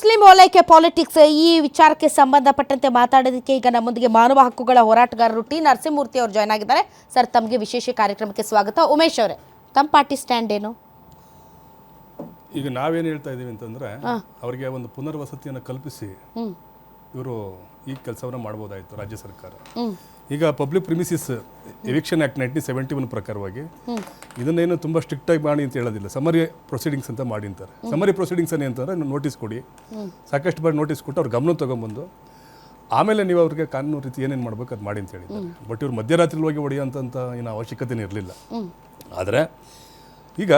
Muslim ಓಲೈಕೆ politics ಈ ವಿಚಾರಕ್ಕೆ ಸಂಬಂಧಪಟ್ಟಂತೆ ಮಾತಾಡೋದಕ್ಕೆ ಈಗ ನಮ್ಮೊಂದಿಗೆ ಮಾನವ ಹಕ್ಕುಗಳ ಹೋರಾಟಗಾರರು ಟಿ ನರಸಿಂಹಮೂರ್ತಿ ಅವರು ಜಾಯ್ನ್ ಆಗಿದ್ದಾರೆ. ಸರ್, ತಮಗೆ ವಿಶೇಷ ಕಾರ್ಯಕ್ರಮಕ್ಕೆ ಸ್ವಾಗತ. ಉಮೇಶ್ ಅವರೇ, ತಮ್ಮ ಪಾರ್ಟಿ ಸ್ಟ್ಯಾಂಡ್ ಏನು? ಈಗ ನಾವೇನು ಹೇಳ್ತಾ ಇದ್ದೀವಿ ಅಂತಂದರೆ, ಅವರಿಗೆ ಒಂದು ಪುನರ್ವಸತಿಯನ್ನು ಕಲ್ಪಿಸಿ ಇವರು ಈ ಕೆಲಸವನ್ನು ಮಾಡ್ಬೋದಾಯಿತು ರಾಜ್ಯ ಸರ್ಕಾರ. ಈಗ ಪಬ್ಲಿಕ್ ಪ್ರಿಮಿಸಿಸ್ ಎವಿಕ್ಷನ್ ಆ್ಯಕ್ಟ್ 1971 ಪ್ರಕಾರವಾಗಿ ಇದನ್ನೇನು ತುಂಬ ಸ್ಟ್ರಿಕ್ಟಾಗಿ ಮಾಡಿ ಅಂತ ಹೇಳೋದಿಲ್ಲ, ಸಮರಿ ಪ್ರೊಸೀಡಿಂಗ್ಸ್ ಅಂತ ಮಾಡಿ ಅಂತಾರೆ. ಸಮರಿ ಪ್ರೊಸೀಡಿಂಗ್ಸ್ ಏನಂತಂದರೆ, ನೋಟಿಸ್ ಕೊಡಿ, ಸಾಕಷ್ಟು ಬಾರಿ ನೋಟಿಸ್ ಕೊಟ್ಟು ಅವ್ರ ಗಮನ ತೊಗೊಂಬಂದು ಆಮೇಲೆ ನೀವು ಅವ್ರಿಗೆ ಕಾನೂನು ರೀತಿ ಏನೇನು ಮಾಡ್ಬೇಕು ಅದು ಮಾಡಿ ಅಂತ ಹೇಳಿದ್ದಾರೆ. ಬಟ್ ಇವ್ರು ಮಧ್ಯರಾತ್ರಿ ಹೋಗಿ ಹೊಡೆಯೋಂಥ ಏನು ಅವಶ್ಯಕತೆನೇ ಇರಲಿಲ್ಲ. ಆದರೆ ಈಗ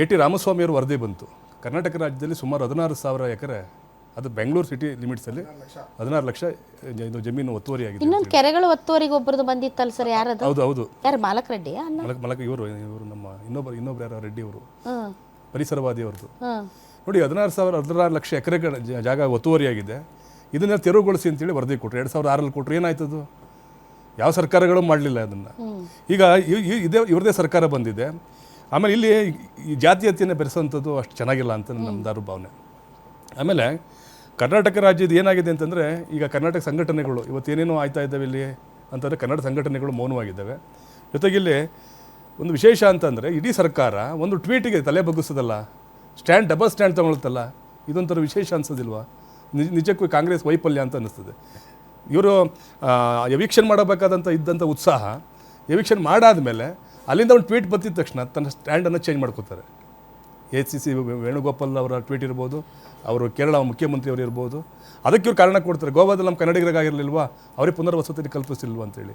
A.T. ರಾಮಸ್ವಾಮಿಯವರು ವರದಿ ಬಂತು, ಕರ್ನಾಟಕ ರಾಜ್ಯದಲ್ಲಿ ಸುಮಾರು 16,000 ಎಕರೆ, ಅದು ಬೆಂಗಳೂರು ಸಿಟಿ ಲಿಮಿಟ್ಸಲ್ಲಿ 16 ಲಕ್ಷ ಇದು ಜಮೀನು ಒತ್ತುವರಿ ಆಗಿದೆ. ಇನ್ನೊಂದು ಕೆರೆಗಳು ಒತ್ತುವರಿಗೆ ಒಬ್ಬರದು ಬಂದಿತ್ತಲ್ಲ ಸರ್, ಯಾರದು? ಹೌದು. ಯಾರು? ಮಾಲಕ್ ರೆಡ್ಡಿ? ಇವರು ನಮ್ಮ ಇನ್ನೊಬ್ರು ಯಾರೋ ರೆಡ್ಡಿ ಅವರು, ಪರಿಸರವಾದಿ ಅವ್ರದ್ದು. ನೋಡಿ, 16 ಲಕ್ಷ ಎಕರೆಗಳ ಜಾಗ ಒತ್ತುವರಿ ಆಗಿದೆ, ಇದನ್ನ ತೆರವುಗೊಳಿಸಿ ಅಂತೇಳಿ ವರದಿ ಕೊಟ್ಟರು. 2006 ಕೊಟ್ಟರು. ಏನಾಯ್ತದು? ಯಾವ ಸರ್ಕಾರಗಳು ಮಾಡಲಿಲ್ಲ ಅದನ್ನು. ಈಗ ಇವ್ರದೇ ಸರ್ಕಾರ ಬಂದಿದೆ. ಆಮೇಲೆ ಇಲ್ಲಿ ಈ ಜಾತೀಯತೆಯನ್ನು ಬೆರೆಸೋಂಥದ್ದು ಅಷ್ಟು ಚೆನ್ನಾಗಿಲ್ಲ ಅಂತ ನಮ್ಮದಾರು ಭಾವನೆ. ಆಮೇಲೆ ಕರ್ನಾಟಕ ರಾಜ್ಯದ ಏನಾಗಿದೆ ಅಂತಂದರೆ, ಈಗ ಕರ್ನಾಟಕ ಸಂಘಟನೆಗಳು ಇವತ್ತೇನೇನೋ ಆಯ್ತಾ ಇದ್ದಾವೆ ಇಲ್ಲಿ ಅಂತಂದರೆ, ಕನ್ನಡ ಸಂಘಟನೆಗಳು ಮೌನವಾಗಿದ್ದಾವೆ. ಜೊತೆಗೆ ಇಲ್ಲಿ ಒಂದು ವಿಶೇಷ ಅಂತಂದರೆ, ಇಡೀ ಸರ್ಕಾರ ಒಂದು ಟ್ವೀಟಿಗೆ ತಲೆ ಬಗ್ಗಿಸೋದಲ್ಲ, ಡಬಲ್ ಸ್ಟ್ಯಾಂಡ್ ತೊಗೊಳ್ತಲ್ಲ, ಇದೊಂಥರ ವಿಶೇಷ ಅನ್ಸೋದಿಲ್ವಾ? ನಿಜಕ್ಕೂ ಕಾಂಗ್ರೆಸ್ ವೈಫಲ್ಯ ಅಂತ ಅನ್ನಿಸ್ತದೆ. ಇವರು ಎವಿಕ್ಷನ್ ಮಾಡಬೇಕಾದಂಥ ಇದ್ದಂಥ ಉತ್ಸಾಹ ಎವಿಕ್ಷನ್ ಮಾಡಾದಮೇಲೆ ಅಲ್ಲಿಂದ ಒಂದು ಟ್ವೀಟ್ ಬಂದಿದ್ದ ತಕ್ಷಣ ತನ್ನ ಸ್ಟ್ಯಾಂಡನ್ನು ಚೇಂಜ್ ಮಾಡ್ಕೋತಾರೆ. ACC ವೇಣುಗೋಪಾಲ್ ಅವರ ಟ್ವೀಟ್ ಇರ್ಬೋದು, ಅವರು ಕೇರಳ ಮುಖ್ಯಮಂತ್ರಿ ಅವರು ಇರ್ಬೋದು, ಅದಕ್ಕೆ ಇವ್ರು ಕಾರಣ ಕೊಡ್ತಾರೆ. ಗೋವಾದಲ್ಲಿ ನಮ್ಮ ಕನ್ನಡಿಗರಿಗಾಗಿರಲಿಲ್ವಾ, ಅವ್ರಿಗೆ ಪುನರ್ವಸತಿ ಕಲ್ಪಿಸಿಲ್ವ ಅಂತೇಳಿ.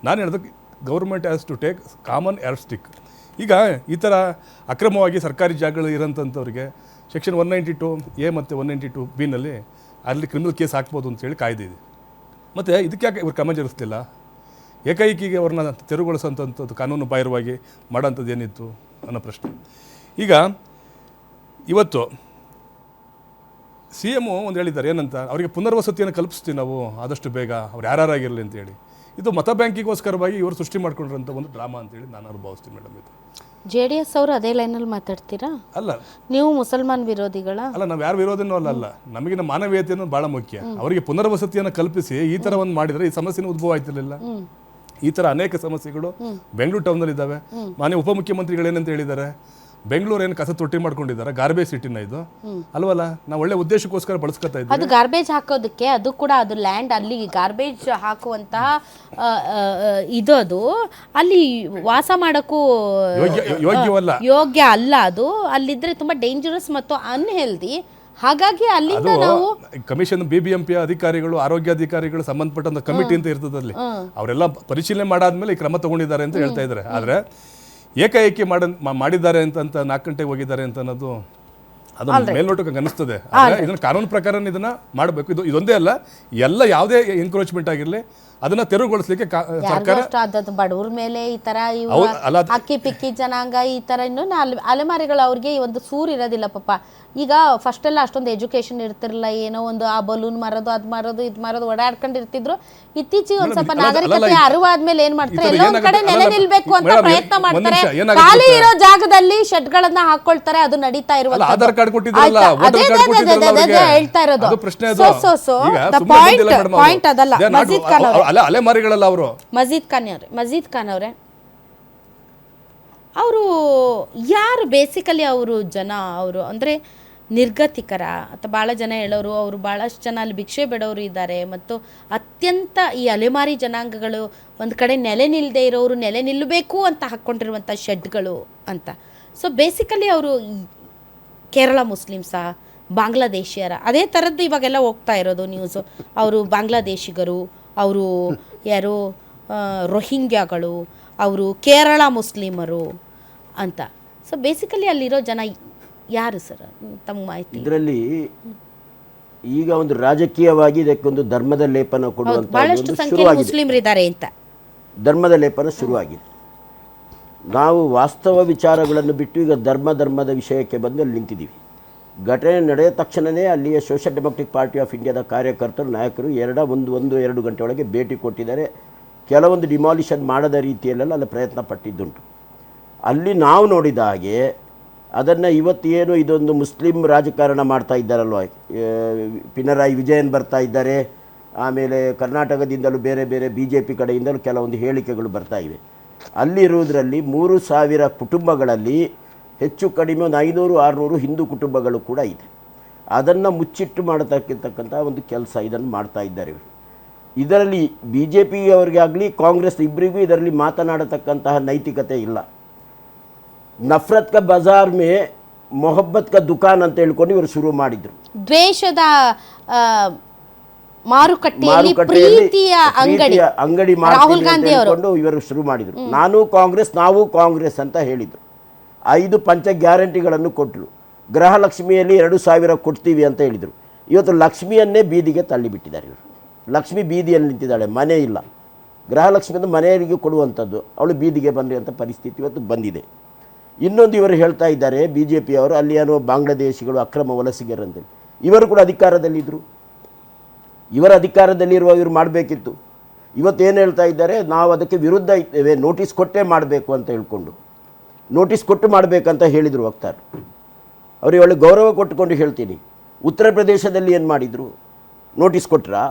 ನಾನು ಹೇಳಿದಕ್ಕೆ government has to take common yardstick. ಈಗ ಈ ಥರ ಅಕ್ರಮವಾಗಿ ಸರ್ಕಾರಿ ಜಾಗಗಳು ಇರೋಂಥವ್ರಿಗೆ ಸೆಕ್ಷನ್ 192A ಮತ್ತು 192B ಅಲ್ಲಿ ಕ್ರಿಮಿನಲ್ ಕೇಸ್ ಹಾಕ್ಬೋದು ಅಂತೇಳಿ ಕಾಯ್ದೆ ಇದೆ. ಮತ್ತು ಇದಕ್ಕೆ ಯಾಕೆ ಇವ್ರು ಕ್ರಮ ಜರುಗಿಸ್ತಿಲ್ಲ? ಏಕೈಕಿಗೆ ಅವ್ರನ್ನ ತೆರವುಗೊಳಿಸೋಂಥದ್ದು ಕಾನೂನು ಬಾಹಿರವಾಗಿ ಮಾಡೋಂಥದ್ದು ಏನಿತ್ತು ಅನ್ನೋ ಪ್ರಶ್ನೆ. ಈಗ ಇವತ್ತು CM ಒಂದು ಹೇಳಿದ್ದಾರೆ, ಏನಂತ, ಅವರಿಗೆ ಪುನರ್ವಸತಿಯನ್ನು ಕಲ್ಪಿಸ್ತೀವಿ ನಾವು ಆದಷ್ಟು ಬೇಗ, ಅವ್ರು ಯಾರಾಗಿರಲಿ ಅಂತೇಳಿ. ಇದು ಮತ ಬ್ಯಾಂಕಿಗೋಸ್ಕರವಾಗಿ ಇವರು ಸೃಷ್ಟಿ ಮಾಡ್ಕೊಂಡಿರೋಂಥ ಒಂದು ಡ್ರಾಮಾ ಅಂತೇಳಿ ನಾನು ಭಾವಿಸ್ತೀನಿ ಮೇಡಮ್. ಇದು JDS ಅವರು ಅದೇ ಲೈನಲ್ಲಿ ಮಾತಾಡ್ತೀರಾ? ಅಲ್ಲ, ನೀವು ಮುಸಲ್ಮಾನ್ ವಿರೋಧಿಗಳ? ಅಲ್ಲ, ನಾವು ಯಾರು ವಿರೋಧಿನೂ ಅಲ್ಲ. ನಮಗೆ ನಮ್ಮ ಮಾನವೀಯತೆಯನ್ನು ಭಾಳ ಮುಖ್ಯ. ಅವರಿಗೆ ಪುನರ್ವಸತಿಯನ್ನು ಕಲ್ಪಿಸಿ ಈ ಥರ ಒಂದು ಮಾಡಿದರೆ ಈ ಸಮಸ್ಯೆನೂ ಉದ್ಭವ ಆಯ್ತಿರಲಿಲ್ಲ. ಈ ಥರ ಅನೇಕ ಸಮಸ್ಯೆಗಳು ಬೆಂಗಳೂರು ಟೌನಲ್ಲಿ ಇದ್ದಾವೆ. ಮಾನ್ಯ ಉಪಮುಖ್ಯಮಂತ್ರಿಗಳು ಏನಂತ ಹೇಳಿದ್ದಾರೆ, ಬೆಂಗಳೂರು ಏನು ಕಸ ತೊಟ್ಟಿ ಮಾಡ್ಕೊಂಡಿದ್ದಾರೆ, ಗಾರ್ಬೇಜ್ ಸಿಟಿನ ಇದು ಅಲ್ವಲ್ಲ, ನಾವು ಒಳ್ಳೆ ಉದ್ದೇಶಕ್ಕೋಸ್ಕರ ಬಳಸ್ಕೊತಾ ಇದ್ದೀವಿ. ಅದು ಗಾರ್ಬೇಜ್ ಹಾಕೋದಕ್ಕೆ, ಅದು ಕೂಡ ಅದು ಲ್ಯಾಂಡ್, ಅಲ್ಲಿ ಗಾರ್ಬೇಜ್ ಹಾಕುವಂತಹ ಇದು, ಅದು ಅಲ್ಲಿ ವಾಸ ಮಾಡೋಕ್ಕೂ ಯೋಗ್ಯ ಅಲ್ಲ. ಅದು ಅಲ್ಲಿದ್ರೆ ತುಂಬಾ ಡೇಂಜರಸ್ ಮತ್ತು ಅನ್ಹೆಲ್ದಿ. ಹಾಗಾಗಿ ಅಲ್ಲಿಂದ ನಾವು ಕಮಿಷನ್ BBMP ಅಧಿಕಾರಿಗಳು, ಆರೋಗ್ಯ ಅಧಿಕಾರಿಗಳು, ಸಂಬಂಧಪಟ್ಟಂತ ಕಮಿಟಿ ಅಂತ ಇರ್ತದಲ್ಲಿ ಅವರೆಲ್ಲ ಪರಿಶೀಲನೆ ಮಾಡಾದ್ಮೇಲೆ ಈ ಕ್ರಮ ತಗೊಂಡಿದ್ದಾರೆ ಅಂತ ಹೇಳ್ತಾ ಇದ್ದಾರೆ. ಆದರೆ ಏಕಾಏಕಿ ಮಾಡಿದ್ದಾರೆ ಅಂತ 4 ಗಂಟೆಗೆ ಹೋಗಿದ್ದಾರೆ ಅಂತ ಅನ್ನೋದು ಅದು ಮೇಲ್ನೋಟಕ್ಕೆ ಅನಿಸ್ತದೆ. ಇದನ್ನ ಕಾನೂನು ಪ್ರಕಾರ ಇದನ್ನ ಮಾಡಬೇಕು. ಇದೊಂದೇ ಅಲ್ಲ, ಎಲ್ಲ ಯಾವುದೇ ಎನ್ಕ್ರೋಚ್ಮೆಂಟ್ ಆಗಿರಲಿ ಅದನ್ನ ತೆರವುಗೊಳಿಸ್ಲಿಕ್ಕೆ ಸರ್ಕಾರ ಬಡವ್ರ ಮೇಲೆ ಈ ತರ ಅಕ್ಕಿ ಪಿಕ್ಕಿ ಜನಾಂಗ ಈ ತರ ಇನ್ನು ಅಲೆಮಾರಿಗಳು ಅವ್ರಿಗೆ ಒಂದು ಸೂರು ಇರೋದಿಲ್ಲ ಪಾಪ. ಈಗ ಫಸ್ಟ್ ಎಲ್ಲ ಅಷ್ಟೊಂದು ಎಜುಕೇಶನ್ ಇರ್ತಿರಲಿಲ್ಲ, ಏನೋ ಒಂದು ಆ ಬಲೂನ್ ಮಾರೋದು, ಅದ್ ಮಾರೋದು, ಇದ್ ಮಾರೋದು ಓಡಾಡ್ಕೊಂಡಿರ್ತಿದ್ರು. ಇತ್ತೀಚೆಗೆ ಒಂದ್ ಸ್ವಲ್ಪ ನಾಗರಿಕತೆ ಅರಿವಾದ್ಮೇಲೆ ಏನ್ ಮಾಡ್ತಾರೆ, ಎಲ್ಲೋ ಒಂದ್ ಕಡೆ ನೆಲೆ ನಿಲ್ಬೇಕು ಅಂತ ಪ್ರಯತ್ನ ಮಾಡ್ತಾರೆ. ಖಾಲಿ ಇರೋ ಜಾಗದಲ್ಲಿ ಶೆಡ್ಗಳನ್ನ ಹಾಕೊಳ್ತಾರೆ, ಅದು ನಡೀತಾ ಇರುವಂತ ಹೇಳ್ತಾ ಇರೋದು. ಪಾಯಿಂಟ್ ಅದಲ್ಲ. ಮಜೀದ್ ಖಾನ್ ಅವರೇ ಅವರು ಯಾರು ಬೇಸಿಕಲಿ ಅವರು ಜನ, ಅವರು ಅಂದರೆ ನಿರ್ಗತಿಕರ ಅಥವಾ ಭಾಳ ಜನ ಹೇಳೋರು, ಅವರು ಭಾಳಷ್ಟು ಜನ ಅಲ್ಲಿ ಭಿಕ್ಷೆ ಬಿಡೋರು ಇದ್ದಾರೆ. ಮತ್ತು ಅತ್ಯಂತ ಈ ಅಲೆಮಾರಿ ಜನಾಂಗಗಳು ಒಂದು ಕಡೆ ನೆಲೆ ನಿಲ್ಲದೆ ಇರೋರು ನೆಲೆ ನಿಲ್ಲಬೇಕು ಅಂತ ಹಾಕ್ಕೊಂಡಿರುವಂಥ ಶೆಡ್ಗಳು ಅಂತ. ಸೊ ಬೇಸಿಕಲಿ ಅವರು ಕೇರಳ ಮುಸ್ಲಿಮ್ಸ, ಬಾಂಗ್ಲಾದೇಶಿಯರ ಅದೇ ಥರದ್ದು ಇವಾಗೆಲ್ಲ ಹೋಗ್ತಾ ಇರೋದು ನ್ಯೂಸು. ಅವರು ಬಾಂಗ್ಲಾದೇಶಿಗರು, ಅವರು ಯಾರು ರೋಹಿಂಗ್ಯಾಗಳು, ಅವರು ಕೇರಳ ಮುಸ್ಲಿಮರು ಅಂತ. ಸೊ ಬೇಸಿಕಲಿ ಅಲ್ಲಿರೋ ಜನ ಯಾರು ಸರ್, ತಮ್ಮ ಮಾಹಿತಿ? ಇದರಲ್ಲಿ ಈಗ ಒಂದು ರಾಜಕೀಯವಾಗಿ ಇದಕ್ಕೊಂದು ಧರ್ಮದ ಲೇಪನ ಕೊಡುವಂತ ಬಹಳಷ್ಟು ಸಂಖ್ಯೆಯಲ್ಲಿ ಮುಸ್ಲಿಮರಿದ್ದಾರೆ ಅಂತ ಧರ್ಮದ ಲೇಪನ ಶುರುವಾಗಿದೆ. ನಾವು ವಾಸ್ತವ ವಿಚಾರಗಳನ್ನು ಬಿಟ್ಟು ಈಗ ಧರ್ಮದ ವಿಷಯಕ್ಕೆ ಬಂದು ಅಲ್ಲಿ ನಿಂತಿದ್ದೀವಿ. ಘಟನೆ ನಡೆದ ತಕ್ಷಣವೇ ಅಲ್ಲಿಯ ಸೋಷಿಯಲ್ ಡೆಮೊಕ್ರೆಟಿಕ್ ಪಾರ್ಟಿ ಆಫ್ ಇಂಡಿಯಾದ ಕಾರ್ಯಕರ್ತರು, ನಾಯಕರು 1-2 ಗಂಟೆ ಒಳಗೆ ಭೇಟಿ ಕೊಟ್ಟಿದ್ದಾರೆ. ಕೆಲವೊಂದು ಡಿಮಾಲಿಷನ್ ಮಾಡದ ರೀತಿಯಲ್ಲೆಲ್ಲ ಅಲ್ಲಿ ಪ್ರಯತ್ನ ಪಟ್ಟಿದ್ದುಂಟು. ಅಲ್ಲಿ ನಾವು ನೋಡಿದ ಹಾಗೆ ಅದನ್ನು ಇವತ್ತೇನು ಇದೊಂದು ಮುಸ್ಲಿಂ ರಾಜಕಾರಣ ಮಾಡ್ತಾ ಇದ್ದಾರಲ್ವ, ಪಿನರಾಯಿ ವಿಜಯನ್ ಬರ್ತಾ ಇದ್ದಾರೆ, ಆಮೇಲೆ ಕರ್ನಾಟಕದಿಂದಲೂ ಬೇರೆ ಬೇರೆ BJP ಕಡೆಯಿಂದಲೂ ಕೆಲವೊಂದು ಹೇಳಿಕೆಗಳು ಬರ್ತಾ ಇವೆ. ಅಲ್ಲಿರುವುದರಲ್ಲಿ 3,000 ಕುಟುಂಬಗಳಲ್ಲಿ ಹೆಚ್ಚು ಕಡಿಮೆ ಒಂದು 500-600 ಹಿಂದೂ ಕುಟುಂಬಗಳು ಕೂಡ ಇದೆ. ಅದನ್ನು ಮುಚ್ಚಿಟ್ಟು ಮಾಡತಕ್ಕಂಥ ಒಂದು ಕೆಲಸ ಇದನ್ನು ಮಾಡ್ತಾ ಇದ್ದಾರೆ ಇವರು. ಇದರಲ್ಲಿ BJP ಅವರಿಗೆ ಆಗಲಿ ಕಾಂಗ್ರೆಸ್ ಇಬ್ಬರಿಗೂ ಇದರಲ್ಲಿ ಮಾತನಾಡತಕ್ಕಂತಹ ನೈತಿಕತೆ ಇಲ್ಲ. ನಫರತ್ ಕಾ ಬಜಾರ್ ಮೇ ಮೊಹಬ್ಬತ್ ಕಾ ದುಕಾನ್ ಅಂತ ಹೇಳ್ಕೊಂಡು ಇವರು ಶುರು ಮಾಡಿದ್ರು. ದ್ವೇಷದ ಮಾರುಕಟ್ಟೆಯಲ್ಲಿ ಪ್ರೀತಿಯ ಅಂಗಡಿ ರಾಹುಲ್ ಗಾಂಧಿ ಅವರು ಇವರು ಶುರು ಮಾಡಿದ್ರು. ನಾನು ಕಾಂಗ್ರೆಸ್, ನಾವು ಕಾಂಗ್ರೆಸ್ ಅಂತ ಹೇಳಿದರು. 5 ಪಂಚ ಗ್ಯಾರಂಟಿಗಳನ್ನು ಕೊಟ್ಟರು. ಗೃಹಲಕ್ಷ್ಮಿಯಲ್ಲಿ 2,000 ಕೊಡ್ತೀವಿ ಅಂತ ಹೇಳಿದರು. ಇವತ್ತು ಲಕ್ಷ್ಮಿಯನ್ನೇ ಬೀದಿಗೆ ತಳ್ಳಿಬಿಟ್ಟಿದ್ದಾರೆ ಇವರು. ಲಕ್ಷ್ಮಿ ಬೀದಿಯಲ್ಲಿ ನಿಂತಿದ್ದಾಳೆ, ಮನೆ ಇಲ್ಲ. ಗೃಹಲಕ್ಷ್ಮಿಯನ್ನು ಮನೆಯವರಿಗೆ ಕೊಡುವಂಥದ್ದು, ಅವಳು ಬೀದಿಗೆ ಬಂದರೆ ಅಂತ ಪರಿಸ್ಥಿತಿ ಇವತ್ತು ಬಂದಿದೆ. ಇನ್ನೊಂದು ಇವರು ಹೇಳ್ತಾ ಇದ್ದಾರೆ BJP ಅವರು, ಅಲ್ಲಿ ಏನೋ ಬಾಂಗ್ಲಾದೇಶಿಗಳು ಅಕ್ರಮ ವಲಸಿಗರಂತೇಳಿ. ಇವರು ಕೂಡ ಅಧಿಕಾರದಲ್ಲಿದ್ದರು. ಇವರ ಅಧಿಕಾರದಲ್ಲಿರುವ ಇವರು ಮಾಡಬೇಕಿತ್ತು. ಇವತ್ತೇನು ಹೇಳ್ತಾ ಇದ್ದಾರೆ, ನಾವು ಅದಕ್ಕೆ ವಿರುದ್ಧ ಇದ್ದೇವೆ, ನೋಟಿಸ್ ಕೊಟ್ಟೇ ಮಾಡಬೇಕು ಅಂತ ಹೇಳ್ಕೊಂಡು ನೋಟಿಸ್ ಕೊಟ್ಟು ಮಾಡಬೇಕಂತ ಹೇಳಿದರು ವಕ್ತಾರರು. ಅವರಿಗೆ ಒಳ್ಳೆ ಗೌರವ ಕೊಟ್ಟುಕೊಂಡು ಹೇಳ್ತೀನಿ, ಉತ್ತರ ಪ್ರದೇಶದಲ್ಲಿ ಏನು ಮಾಡಿದರು? ನೋಟಿಸ್ ಕೊಟ್ಟರಾ?